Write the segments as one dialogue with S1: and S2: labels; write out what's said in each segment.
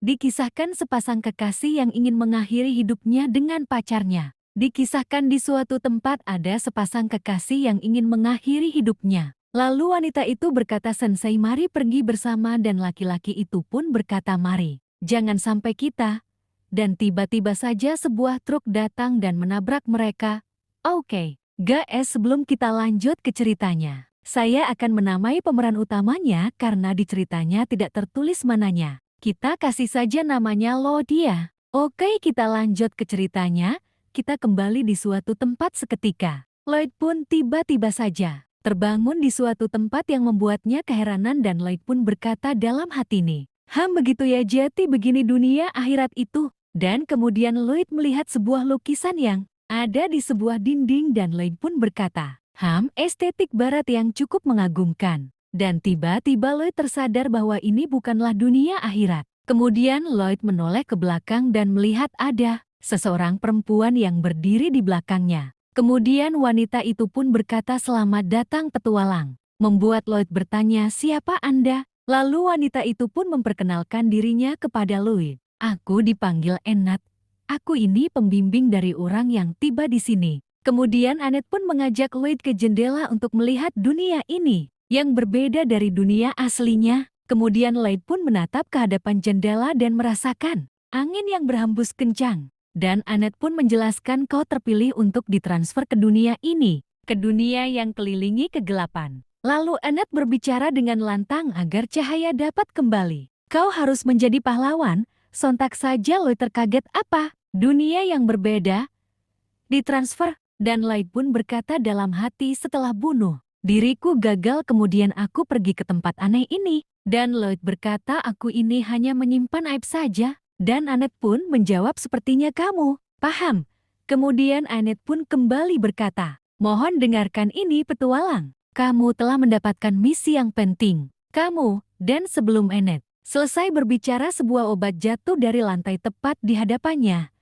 S1: Dikisahkan sepasang kekasih yang ingin mengakhiri hidupnya dengan pacarnya. Dikisahkan di suatu tempat ada sepasang kekasih yang ingin mengakhiri hidupnya. Lalu wanita itu berkata, "Sensei, mari pergi bersama," dan laki-laki itu pun berkata, "Mari, jangan sampai kita." Dan tiba-tiba saja sebuah truk datang dan menabrak mereka. Oke, guys, sebelum kita lanjut ke ceritanya, saya akan menamai pemeran utamanya karena di ceritanya tidak tertulis mananya. Kita kasih saja namanya Lodia. Oke, kita lanjut ke ceritanya. Kita kembali di suatu tempat seketika. Lloyd pun tiba-tiba saja terbangun di suatu tempat yang membuatnya keheranan dan Lloyd pun berkata dalam hati nih, begitu ya, jadi begini dunia akhirat itu." Dan kemudian Lloyd melihat sebuah lukisan yang ada di sebuah dinding dan Lloyd pun berkata, estetik barat yang cukup mengagumkan. Dan tiba-tiba Lloyd tersadar bahwa ini bukanlah dunia akhirat. Kemudian Lloyd menoleh ke belakang dan melihat ada seseorang perempuan yang berdiri di belakangnya. Kemudian wanita itu pun berkata, "Selamat datang petualang." Membuat Lloyd bertanya, "Siapa Anda?" Lalu wanita itu pun memperkenalkan dirinya kepada Lloyd. "Aku dipanggil Enat. Aku ini pembimbing dari orang yang tiba di sini." Kemudian Annette pun mengajak Lloyd ke jendela untuk melihat dunia ini yang berbeda dari dunia aslinya. Kemudian Lloyd pun menatap ke hadapan jendela dan merasakan angin yang berhembus kencang. Dan Annette pun menjelaskan, "Kau terpilih untuk ditransfer ke dunia ini, ke dunia yang kelilingi kegelapan." Lalu Annette berbicara dengan lantang agar cahaya dapat kembali. "Kau harus menjadi pahlawan." Sontak saja Lloyd terkaget, "Apa? Dunia yang berbeda? Ditransfer?" Dan Lloyd pun berkata dalam hati, "Setelah bunuh diriku gagal, kemudian aku pergi ke tempat aneh ini." Dan Lloyd berkata, "Aku ini hanya menyimpan aib saja." Dan Annette pun menjawab, "Sepertinya kamu paham." Kemudian Annette pun kembali berkata, "Mohon dengarkan ini petualang. Kamu telah mendapatkan misi yang penting. Kamu." Dan sebelum Annette selesai berbicara, sebuah obat jatuh dari lantai tepat di hadapannya.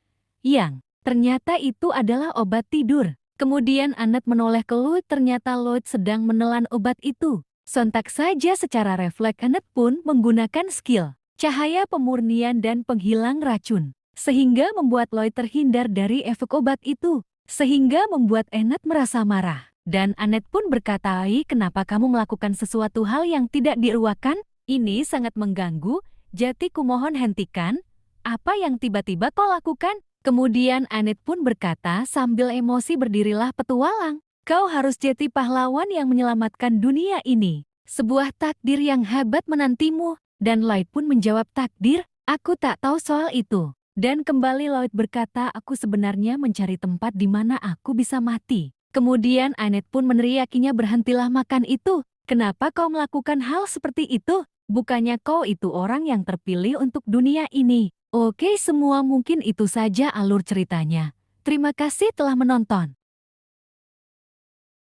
S1: Yang ternyata itu adalah obat tidur. Kemudian Annette menoleh ke Lloyd, ternyata Lloyd sedang menelan obat itu. Sontak saja secara refleks Annette pun menggunakan skill cahaya pemurnian dan penghilang racun. Sehingga membuat Lloyd terhindar dari efek obat itu. Sehingga membuat Annette merasa marah. Dan Annette pun berkata, "Kenapa kamu melakukan sesuatu hal yang tidak diruakan? Ini sangat mengganggu, jadi kumohon hentikan. Apa yang tiba-tiba kau lakukan?" Kemudian Annette pun berkata sambil emosi, "Berdirilah petualang. Kau harus jadi pahlawan yang menyelamatkan dunia ini. Sebuah takdir yang hebat menantimu." Dan Lloyd pun menjawab, "Takdir? Aku tak tahu soal itu." Dan kembali Lloyd berkata, "Aku sebenarnya mencari tempat di mana aku bisa mati." Kemudian Annette pun meneriakinya, "Berhentilah makan itu. Kenapa kau melakukan hal seperti itu? Bukannya kau itu orang yang terpilih untuk dunia ini." Oke semua, mungkin itu saja alur ceritanya. Terima kasih telah menonton.